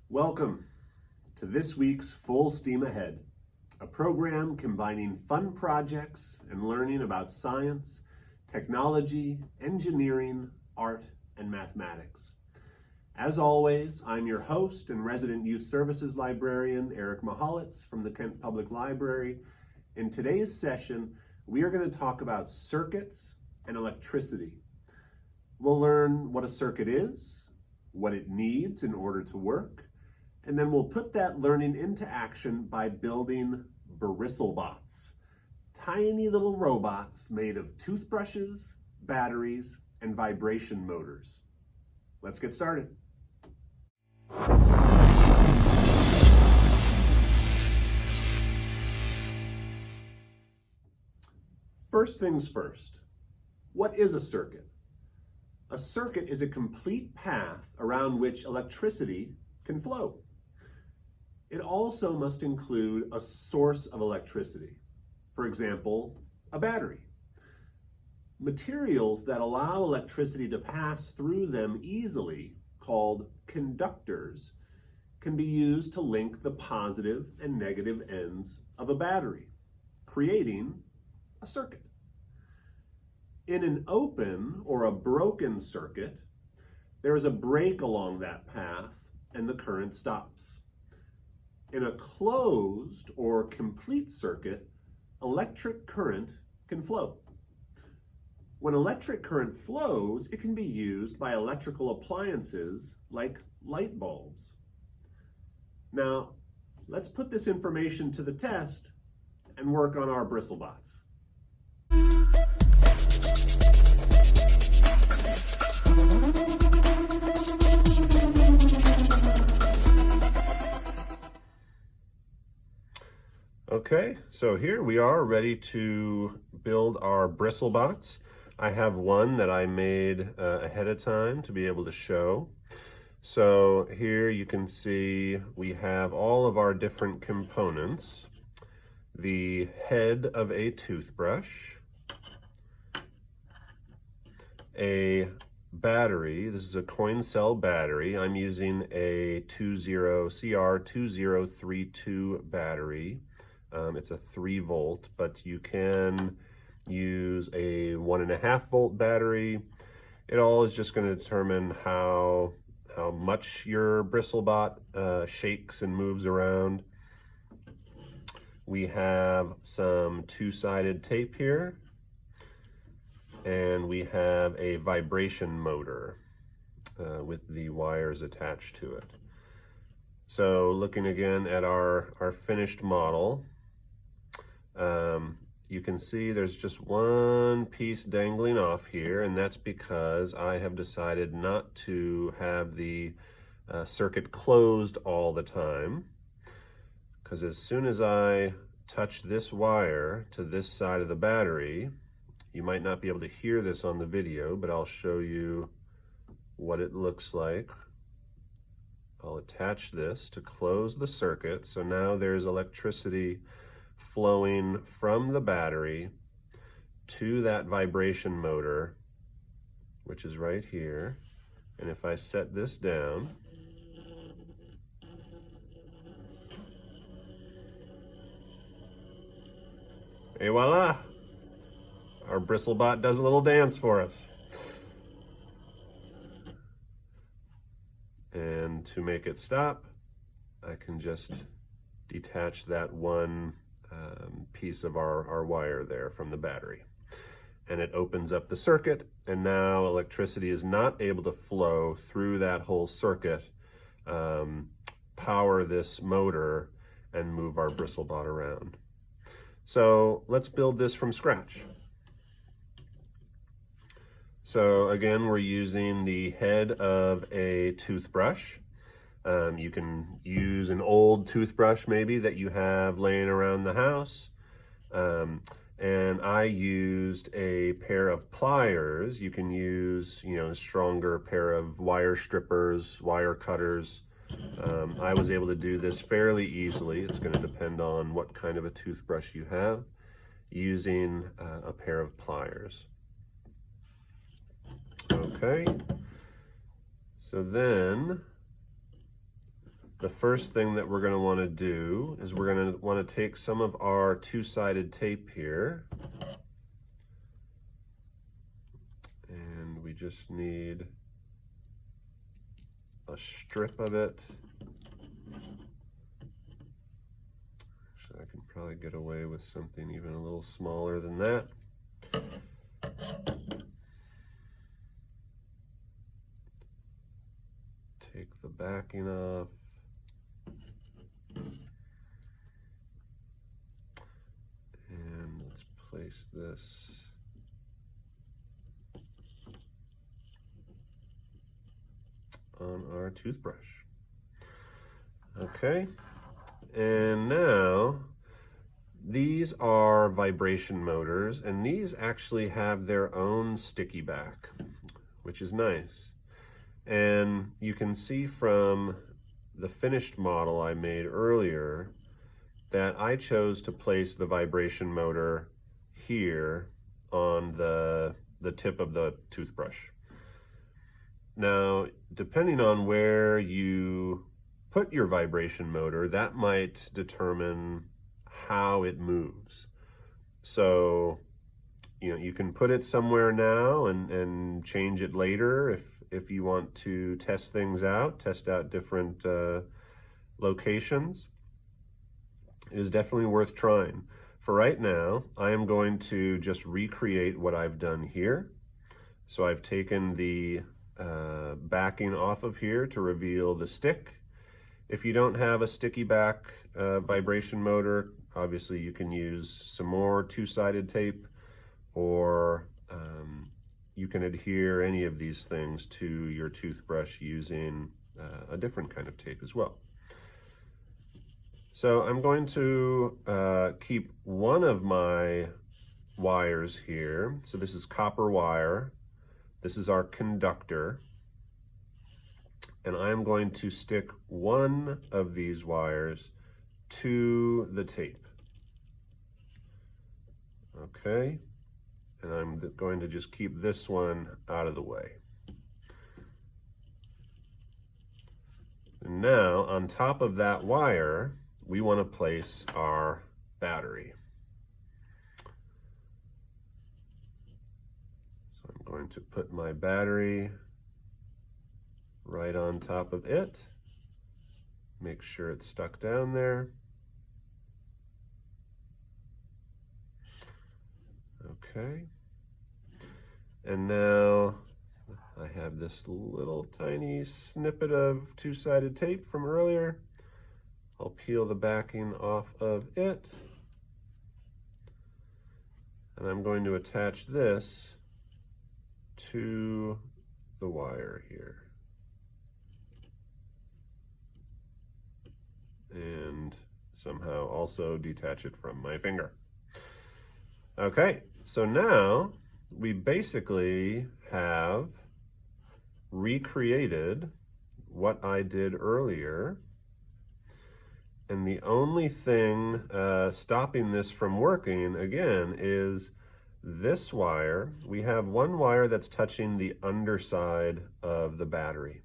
Welcome to this week's Full Steam Ahead, a program combining fun projects and learning about science, technology, engineering, art, and mathematics. As always, I'm your host and resident youth services librarian, Eric Mahalitz from the Kent Public Library. In today's session, we are going to talk about circuits and electricity. We'll learn what a circuit is, what it needs in order to work, and then we'll put that learning into action by building BristleBots, tiny little robots made of toothbrushes, batteries, and vibration motors. Let's get started. First things first, what is a circuit? A circuit is a complete path around which electricity can flow. It also must include a source of electricity. For example, a battery. Materials that allow electricity to pass through them easily, called conductors, can be used to link the positive and negative ends of a battery, creating a circuit. In an open or a broken circuit, there is a break along that path and the current stops. In a closed or complete circuit, electric current can flow. When electric current flows, it can be used by electrical appliances like light bulbs. Now, let's put this information to the test and work on our BristleBots. Okay, so here we are ready to build our BristleBots. I have one that I made ahead of time to be able to show. So here you can see we have all of our different components. The head of a toothbrush, a battery. This is a coin cell battery. I'm using a CR2032 battery. It's a 3 volt, but you can use a 1.5 volt battery. It all is just going to determine how much your BristleBot shakes and moves around. We have some two-sided tape here, and we have a vibration motor with the wires attached to it. So looking again at our finished model, you can see there's just one piece dangling off here, and that's because I have decided not to have the circuit closed all the time, because as soon as I touch this wire to this side of the battery, you might not be able to hear this on the video, but I'll show you what it looks like. I'll attach this to close the circuit, so now there's electricity flowing from the battery to that vibration motor, which is right here. And if I set this down, et voila! Our BristleBot does a little dance for us. And to make it stop, I can just detach that one piece of our wire there from the battery. And it opens up the circuit, and now electricity is not able to flow through that whole circuit, power this motor, and move our BristleBot around. So let's build this from scratch. So again, we're using the head of a toothbrush. You can use an old toothbrush maybe that you have laying around the house. And I used a pair of pliers. You can use, a stronger pair of wire strippers, wire cutters. I was able to do this fairly easily. It's going to depend on what kind of a toothbrush you have, using a pair of pliers. Okay, so then the first thing that we're going to want to do is we're going to want to take some of our two-sided tape here, and we just need a strip of it. Actually, I can probably get away with something even a little smaller than that. Take the backing off. And let's place this on our toothbrush. Okay, and now these are vibration motors, and these actually have their own sticky back, which is nice. And you can see from the finished model I made earlier that I chose to place the vibration motor here on the tip of the toothbrush. Now, depending on where you put your vibration motor, that might determine how it moves. So, you know, you can put it somewhere now and change it later if you want to test things out, test out different locations. It is definitely worth trying. For right now, I am going to just recreate what I've done here. So I've taken the backing off of here to reveal the stick. If you don't have a sticky back vibration motor, obviously you can use some more two-sided tape, or you can adhere any of these things to your toothbrush using a different kind of tape as well. So I'm going to keep one of my wires here. So this is copper wire. This is our conductor. And I'm going to stick one of these wires to the tape. Okay. And I'm going to just keep this one out of the way. And now, on top of that wire, we want to place our battery. So I'm going to put my battery right on top of it. Make sure it's stuck down there. Okay. And now I have this little tiny snippet of two-sided tape from earlier. I'll peel the backing off of it. And I'm going to attach this to the wire here. And somehow also detach it from my finger. Okay, so now we basically have recreated what I did earlier. And the only thing stopping this from working, again, is this wire. We have one wire that's touching the underside of the battery.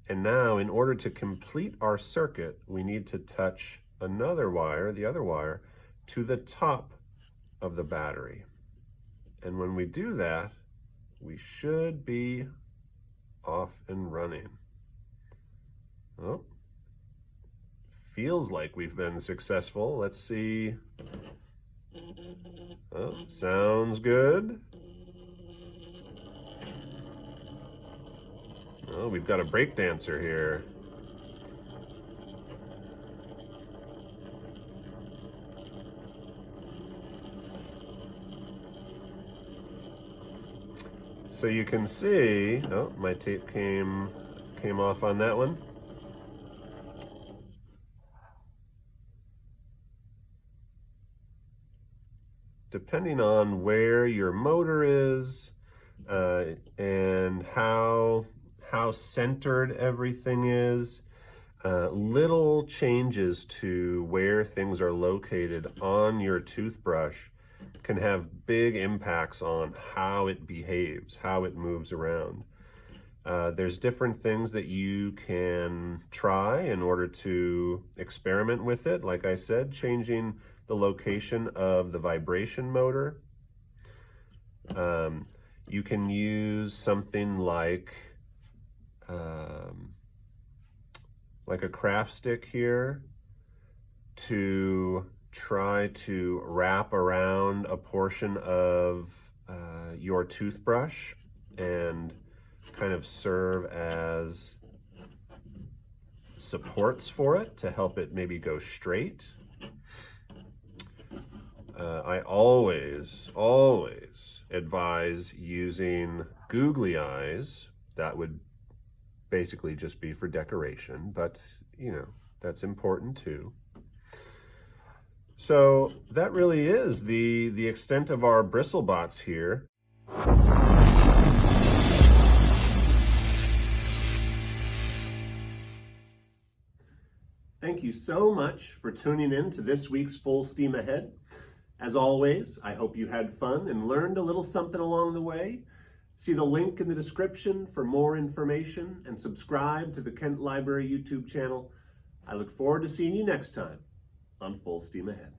And now, in order to complete our circuit, we need to touch another wire, the other wire, to the top of the battery. And when we do that, we should be off and running. Oh. Feels like we've been successful. Let's see. Oh, sounds good. Oh, we've got a break dancer here. So you can see, oh, my tape came off on that one. Depending on where your motor is and how centered everything is, little changes to where things are located on your toothbrush can have big impacts on how it behaves, how it moves around. There's different things that you can try in order to experiment with it. Like I said, changing the location of the vibration motor. You can use something like a craft stick here to try to wrap around a portion of your toothbrush and kind of serve as supports for it to help it maybe go straight. I always advise using googly eyes. That would basically just be for decoration, but you know, that's important too. So that really is the extent of our BristleBots here. Thank you so much for tuning in to this week's Full Steam Ahead. As always, I hope you had fun and learned a little something along the way. See the link in the description for more information and subscribe to the Kent Library YouTube channel. I look forward to seeing you next time on Full Steam Ahead.